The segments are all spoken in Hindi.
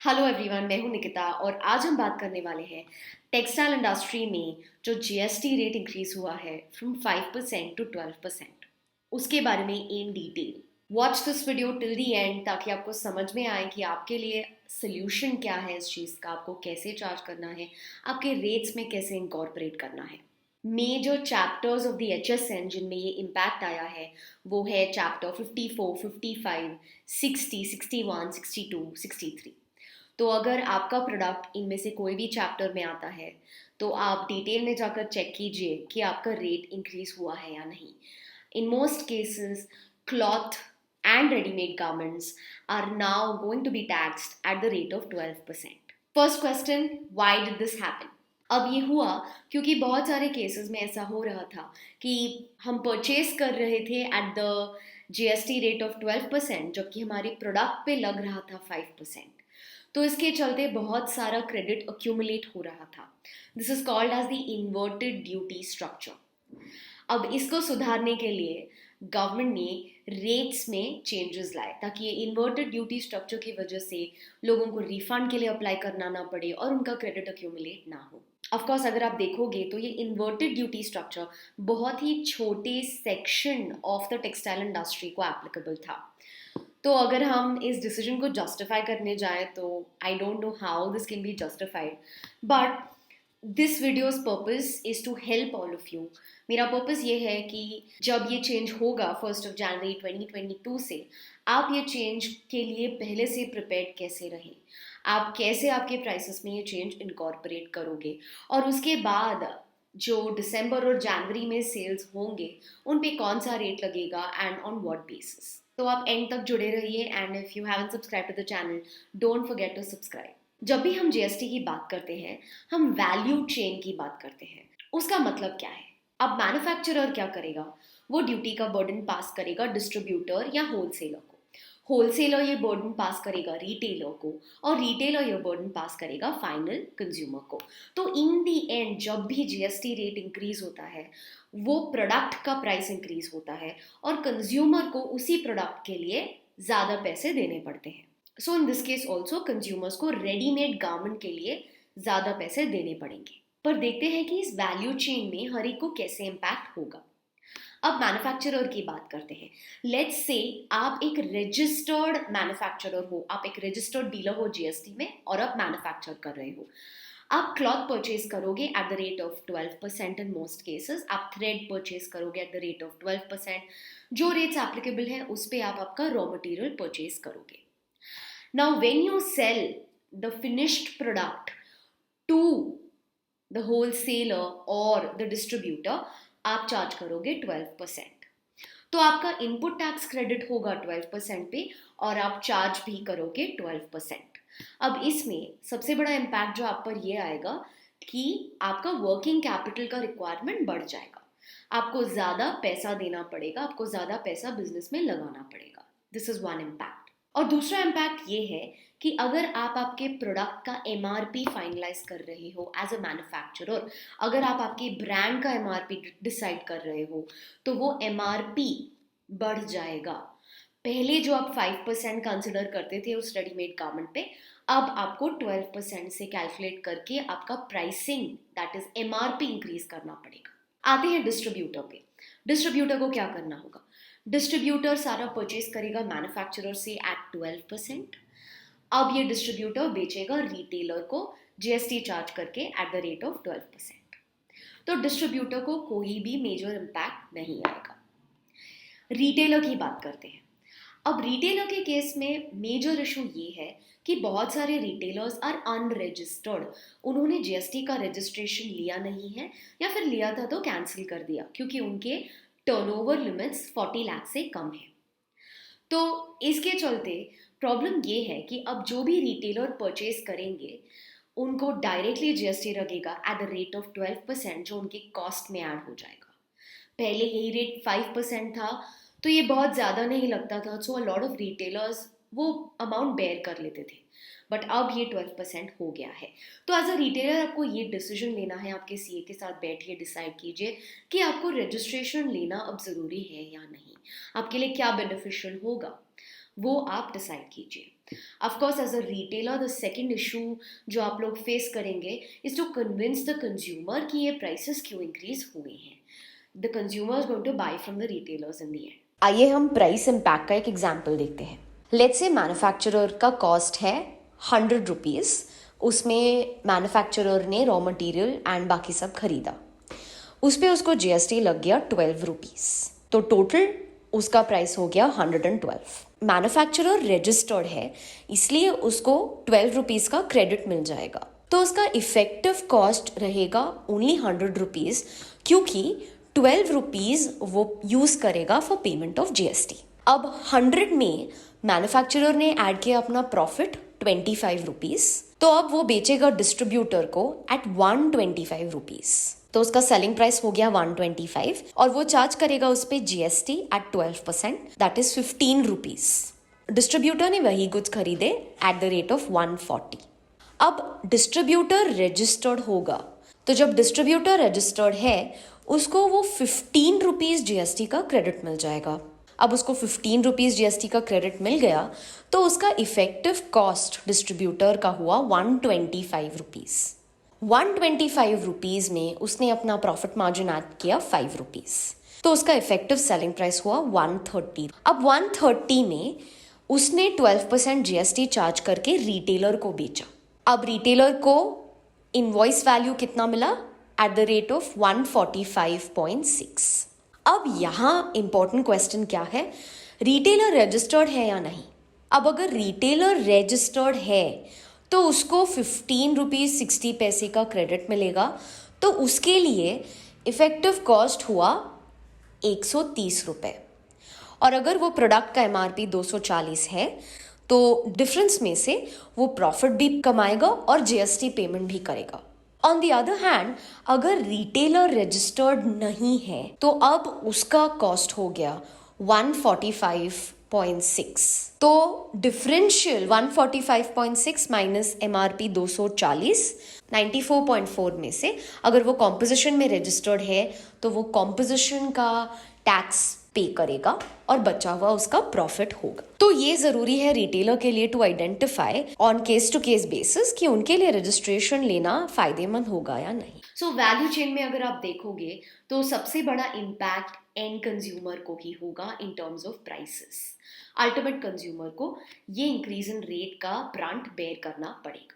हेलो एवरीवन, मैं हूं निकिता और आज हम बात करने वाले हैं टेक्सटाइल इंडस्ट्री में जो जीएसटी रेट इंक्रीज हुआ है फ्रॉम 5% टू 12%। उसके बारे में in detail. Watch this video till the and ताकि आपको समझ में आए कि आपके लिए सोल्यूशन क्या है इस चीज़ का, आपको कैसे चार्ज करना है, आपके रेट्स में कैसे इंकॉर्पोरेट करना है। Major chapters of the HSN जिनमें ये इम्पैक्ट आया है वो है चैप्टर 54, 55, 60, 61, 62, 63। तो अगर आपका प्रोडक्ट इनमें से कोई भी चैप्टर में आता है तो आप डिटेल में जाकर चेक कीजिए कि आपका रेट इंक्रीज हुआ है या नहीं। In most cases cloth and readymade garments are now going to be taxed at the rate of 12%। First question, why did this happen? अब ये हुआ क्योंकि बहुत सारे केसेस में ऐसा हो रहा था कि हम परचेज कर रहे थे at the GST rate of 12% जबकि हमारे प्रोडक्ट पे लग रहा था 5%। तो इसके चलते बहुत सारा क्रेडिट अक्यूमुलेट हो रहा था। This is called as the inverted duty structure. अब इसको सुधारने के लिए गवर्नमेंट ने रेट्स में चेंजेस लाए ताकि ये इन्वर्टेड ड्यूटी स्ट्रक्चर की वजह से लोगों को रिफंड के लिए अप्लाई करना ना पड़े और उनका क्रेडिट अक्यूमुलेट ना हो। ऑफ कोर्स अगर आप देखोगे तो ये इन्वर्टेड ड्यूटी स्ट्रक्चर बहुत ही छोटे section of the textile industry को एप्लीकेबल था। तो अगर हम इस डिसीजन को जस्टिफाई करने जाएं तो I don't know how this can be justified, but this videos purpose is to help all of you. मेरा पर्पज ये है कि जब ये चेंज होगा 1 जनवरी 2022 से, आप ये चेंज के लिए पहले से प्रिपेयर्ड कैसे रहें, आप कैसे आपके प्राइसेस में ये चेंज इनकॉर्पोरेट करोगे, और उसके बाद जो दिसंबर और जनवरी में सेल्स होंगे उन पे कौन सा रेट लगेगा एंड ऑन व्हाट बेसिस। तो आप एंड तक जुड़े रहिए and if you haven't subscribe to the channel, don't forget to subscribe. जब भी हम जीएसटी की बात करते हैं हम वैल्यू चेन की बात करते हैं। उसका मतलब क्या है? अब मैन्युफैक्चरर क्या करेगा? वो ड्यूटी का बर्डन पास करेगा डिस्ट्रीब्यूटर या होलसेलर को। होलसेलर ये बर्डन पास करेगा रिटेलर को और रिटेलर ये बर्डन पास करेगा फाइनल कंज्यूमर को। तो इन दी एंड जब भी जीएसटी रेट इंक्रीज होता है वो प्रोडक्ट का प्राइस इंक्रीज होता है और कंज्यूमर को उसी प्रोडक्ट के लिए ज़्यादा पैसे देने पड़ते हैं। So in this case also consumers को रेडीमेड गारमेंट के लिए ज़्यादा पैसे देने पड़ेंगे। पर देखते हैं कि इस वैल्यू चेन में हर एक को कैसे इम्पैक्ट होगा। अब मैन्युफैक्चरर की बात करते हैं। लेट्स से आप एक रजिस्टर्ड मैन्युफैक्चरर हो, आप एक रजिस्टर्ड डीलर हो जीएसटी में और आप मैन्युफैक्चर कर रहे हो। आप क्लॉथ परचेज करोगे at the rate of 12% in most cases. आप थ्रेड परचेज करोगे एट द रेट ऑफ 12%। जो रेट्स एप्लीकेबल है उस पर आप आपका रॉ मटेरियल परचेज करोगे। Now when you sell the finished product to the wholesaler और द डिस्ट्रीब्यूटर, आप चार्ज करोगे 12%। तो आपका इनपुट टैक्स क्रेडिट होगा 12% पे और आप चार्ज भी करोगे 12%। अब इसमें सबसे बड़ा इम्पैक्ट जो आप पर ये आएगा कि आपका वर्किंग कैपिटल का रिक्वायरमेंट बढ़ जाएगा। आपको ज़्यादा पैसा देना पड़ेगा, आपको ज़्यादा पैसा बिजनेस में लगाना पड़ेगा। This is one impact. और दूसरा इम्पैक्ट ये है कि अगर आप आपके प्रोडक्ट का एमआरपी फाइनलाइज कर रहे हो एज अ मैन्युफैक्चरर, अगर आप आपके ब्रांड का एमआरपी डिसाइड कर रहे हो तो वो एमआरपी बढ़ जाएगा। पहले जो आप 5% कंसिडर करते थे उस रेडीमेड गारमेंट पे, अब आपको 12% से कैलकुलेट करके आपका pricing that is MRP increase करना पड़ेगा। आते हैं डिस्ट्रीब्यूटर पे। डिस्ट्रीब्यूटर को क्या करना होगा? डिस्ट्रीब्यूटर सारा परचेज करेगा मैन्युफैक्चरर से एट 12%। अब ये डिस्ट्रीब्यूटर बेचेगा रिटेलर को जीएसटी चार्ज करके एट द रेट ऑफ 12%। तो डिस्ट्रीब्यूटर को कोई भी मेजर इम्पैक्ट नहीं आएगा। रिटेलर की बात करते हैं। अब रिटेलर के केस में मेजर इशू ये है कि बहुत सारे रिटेलर्स आर अनरजिस्टर्ड। उन्होंने जीएसटी का रजिस्ट्रेशन लिया नहीं है या फिर लिया था तो कैंसिल कर दिया क्योंकि उनके टर्नओवर लिमिट्स 40 लाख से कम है। तो इसके चलते प्रॉब्लम ये है कि अब जो भी रिटेलर परचेज करेंगे उनको डायरेक्टली जीएसटी लगेगा एट द रेट ऑफ 12% जो उनके कॉस्ट में ऐड हो जाएगा। पहले यही रेट 5% था तो ये बहुत ज़्यादा नहीं लगता था, सो अ लॉट ऑफ रिटेलर्स वो अमाउंट बेयर कर लेते थे। बट अब ये 12% हो गया है। तो एज अ रिटेलर आपको ये डिसीजन लेना है, आपके सीए के साथ बैठिए, डिसाइड कीजिए कि आपको रजिस्ट्रेशन लेना अब ज़रूरी है या नहीं, आपके लिए क्या बेनिफिशियल होगा वो आप डिसाइड कीजिए। Of course, as a retailer, the second issue जो आप लोग फेस करेंगे is to convince the consumer कि ये prices क्यों increase हुए हैं. The consumer is going to buy from the retailers in the end. आइए हम प्राइस इम्पैक्ट का एक एग्जाम्पल देखते हैं. लेट्स से मैन्युफैक्चरर का कॉस्ट है 100 रुपीज़. उसमें मैन्युफैक्चरर ने रॉ मटेरियल एंड बाकी सब खरीदा. उस पर उसको जीएसटी लग गया 12 रुपीज़. तो टोटल उसका प्राइस हो गया 112. मैन्युफैक्चरर रजिस्टर्ड है, इसलिए उसको 12 रुपीज़ का क्रेडिट मिल जाएगा. तो उसका इफेक्टिव कॉस्ट रहेगा ओनली 100 रुपीज़, क्योंकि 12 रुपीज़ वो यूज़ करेगा फॉर पेमेंट ऑफ जीएसटी. अब 100 में मैन्युफैक्चरर ने ऐड किया अपना प्रॉफिट 25 रुपीज़. तो अब वो बेचेगा डिस्ट्रीब्यूटर को एट 125 रुपीज़. तो उसका सेलिंग प्राइस हो गया 125 और वो चार्ज करेगा उस पर GST at 12%, that is 15 rupees. Distributor ने वही गुड्स खरीदे एट द रेट ऑफ 140. अब डिस्ट्रीब्यूटर रजिस्टर्ड होगा, तो जब डिस्ट्रीब्यूटर रजिस्टर्ड है उसको वो 15 रुपीज़ जीएसटी का क्रेडिट मिल जाएगा. अब उसको 15 रुपीज़ जीएसटी का क्रेडिट मिल गया तो उसका इफेक्टिव कॉस्ट डिस्ट्रीब्यूटर का हुआ 125 रुपीज़. 125 रुपीज़ में उसने अपना प्रॉफिट मार्जिन ऐड किया 5 रुपीज़. तो उसका इफेक्टिव सेलिंग प्राइस हुआ 130. अब 130 में उसने 12% जीएसटी चार्ज करके रिटेलर को बेचा. अब रिटेलर को इनवॉइस वैल्यू कितना मिला? Eight the rate of 145.6. अब यहाँ इंपॉर्टेंट क्वेश्चन क्या है, रिटेलर रजिस्टर्ड है या नहीं. अब अगर रिटेलर रजिस्टर्ड है तो उसको 15 रुपीज़ 60 पैसे का क्रेडिट मिलेगा. तो उसके लिए इफेक्टिव कॉस्ट हुआ 130 रुपये. और अगर वो प्रोडक्ट का एमआरपी 240 है तो डिफरेंस में से वो प्रॉफिट भी कमाएगा और जीएसटी पेमेंट भी करेगा. ऑन द अदर हैंड, अगर रिटेलर रजिस्टर्ड नहीं है तो अब उसका कॉस्ट हो गया 145.6. तो डिफरेंशियल 145.6 माइनस एमआरपी 240, 94.4 में से अगर वो कॉम्पोजिशन में रजिस्टर्ड है तो वो कॉम्पोजिशन का टैक्स पे करेगा और बचा हुआ उसका प्रॉफिट होगा. तो ये जरूरी है रिटेलर के लिए to identify on case to case basis कि उनके लिए रजिस्ट्रेशन लेना फायदेमंद होगा या नहीं. सो वैल्यू चेन में अगर आप देखोगे तो सबसे बड़ा इम्पैक्ट एंड कंज्यूमर को ही होगा in terms of prices. Ultimate consumer को ये इंक्रीज इन रेट का ब्रांड बेयर करना पड़ेगा.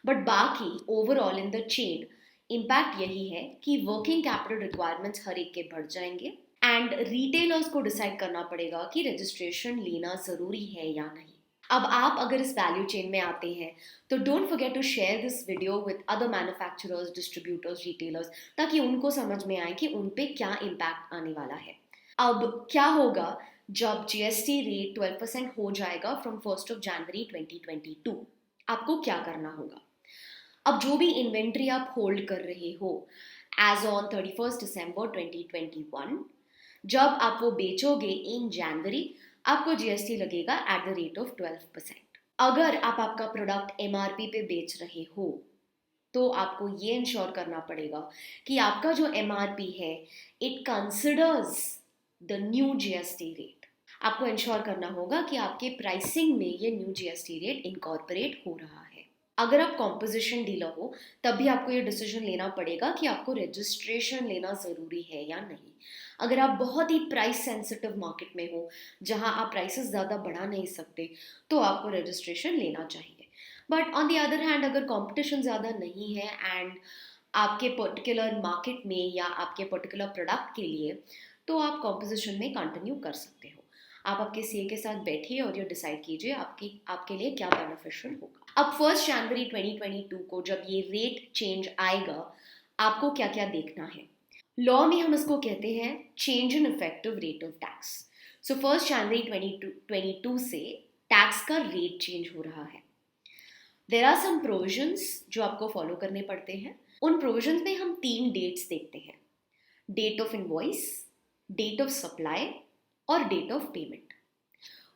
बट बाकी overall in the chain impact यही है कि वर्किंग कैपिटल रिक्वायरमेंट्स हर एक के बढ़ जाएंगे एंड रिटेलर्स को डिसाइड करना पड़ेगा कि रजिस्ट्रेशन लेना ज़रूरी है या नहीं. अब आप अगर इस वैल्यू चेन में आते हैं तो don't forget to share this video with other manufacturers, distributors, retailers, ताकि उनको समझ में आए कि उन पे क्या इम्पैक्ट आने वाला है. अब क्या होगा जब जीएसटी रेट 12% हो जाएगा फ्रॉम 1 जनवरी 2022. आपको क्या करना होगा? अब जो भी इन्वेंट्री आप होल्ड कर रहे हो एज ऑन 31 दिसंबर 2021, जब आप वो बेचोगे इन जनवरी, आपको जीएसटी लगेगा एट द रेट ऑफ 12%. अगर आप आपका प्रोडक्ट एमआरपी पे बेच रहे हो तो आपको ये इंश्योर करना पड़ेगा कि आपका जो एमआरपी है it considers the new GST rate. आपको इंश्योर करना होगा कि आपके प्राइसिंग में ये न्यू जीएसटी रेट इनकॉर्पोरेट हो रहा है. अगर आप कॉम्पोजिशन डीलर हो तब भी आपको ये डिसीजन लेना पड़ेगा कि आपको रजिस्ट्रेशन लेना ज़रूरी है या नहीं. अगर आप बहुत ही प्राइस सेंसिटिव मार्केट में हो जहां आप प्राइसेस ज़्यादा बढ़ा नहीं सकते तो आपको रजिस्ट्रेशन लेना चाहिए. But on the other hand, अगर कंपटीशन ज़्यादा नहीं है एंड आपके पर्टिकुलर मार्केट में या आपके पर्टिकुलर प्रोडक्ट के लिए, तो आप कॉम्पोजिशन में कंटिन्यू कर सकते हो. आप आपके सीए के साथ बैठिए और ये डिसाइड कीजिए आपके लिए क्या बेनिफिशियल होगा. अब 1 जनवरी 2022 को जब ये रेट चेंज आएगा, आपको क्या क्या देखना है. लॉ में हम इसको कहते हैं change in effective rate of tax. So 1 जनवरी 2022 से टैक्स का रेट चेंज हो रहा है. देयर आर सम प्रोविजंस जो आपको फॉलो करने पड़ते हैं. उन प्रोविजंस में हम 3 डेट्स देखते हैं: date of invoice, date of supply और डेट ऑफ पेमेंट.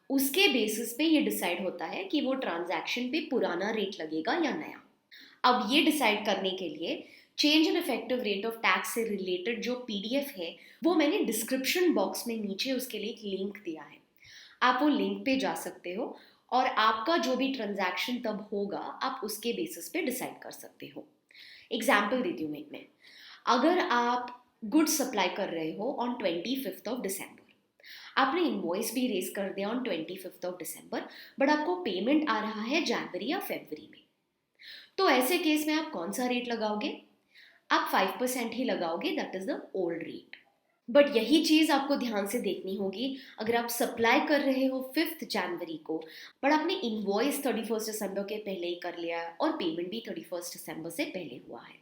उसके बेसिस पे ये डिसाइड होता है कि वो ट्रांजैक्शन पे पुराना रेट लगेगा या नया. अब ये डिसाइड करने के लिए change in effective rate of tax से रिलेटेड जो पीडीएफ है वो मैंने डिस्क्रिप्शन बॉक्स में नीचे उसके लिए एक लिंक दिया है. आप वो लिंक पे जा सकते हो और आपका जो भी ट्रांजैक्शन तब होगा आप उसके बेसिस पे डिसाइड कर सकते हो। एग्जाम्पल देती हूँ मैं। अगर आप गुड्स सप्लाई कर रहे हो ऑन 25 आपने इनवॉइस भी रेज कर दिया ऑन 25 बट आपको पेमेंट आ रहा है जनवरी या फरवरी में, तो ऐसे केस में आप कौन सा रेट लगाओगे? आप 5% ही लगाओगे, that is the old rate. But यही चीज आपको ध्यान से देखनी होगी अगर आप सप्लाई कर रहे हो 5 जनवरी को, बट आपने इनवॉइस 31 दिसंबर के पहले ही कर लिया है और पेमेंट भी 31 दिसंबर से पहले हुआ है,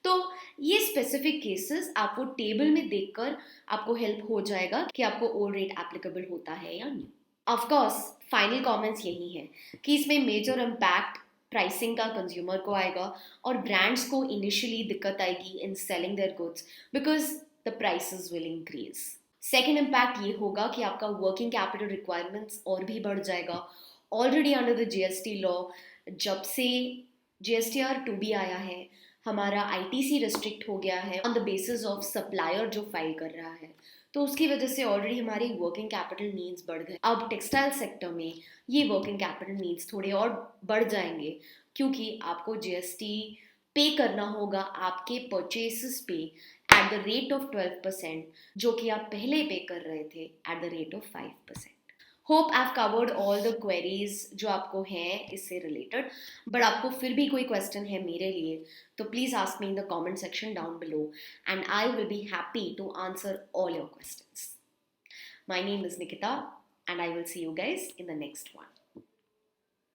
तो ये स्पेसिफिक केसेस आपको टेबल में देखकर आपको हेल्प हो जाएगा कि आपको ओल्ड रेट एप्लीकेबल होता है या नहीं। ऑफ कोर्स फाइनल कमेंट्स यही है कि इसमें मेजर इम्पैक्ट प्राइसिंग का कंज्यूमर को आएगा और ब्रांड्स को इनिशियली दिक्कत आएगी in selling their goods because the prices will increase. Second impact ये होगा कि आपका वर्किंग कैपिटल रिक्वायरमेंट्स और भी बढ़ जाएगा। Already under the GST law, जब से जीएसटीआर 2B आया है, हमारा आईटीसी रिस्ट्रिक्ट हो गया है on the basis of supplier जो फाइल कर रहा है, तो उसकी वजह से ऑलरेडी हमारी वर्किंग कैपिटल नीड्स बढ़ गए। अब टेक्सटाइल सेक्टर में ये वर्किंग कैपिटल नीड्स थोड़े और बढ़ जाएंगे क्योंकि आपको जीएसटी पे करना होगा आपके परचेसेस पे एट द रेट ऑफ 12%, जो कि आप पहले पे कर रहे थे eight the rate of 5%। Hope I have covered all the queries जो आपको हैं इससे रिलेटेड, बट आपको फिर भी कोई क्वेश्चन है मेरे लिए तो please ask me in the comment section down below and I will be happy to answer all your questions. My name is Nikita and I will see you guys in the next one.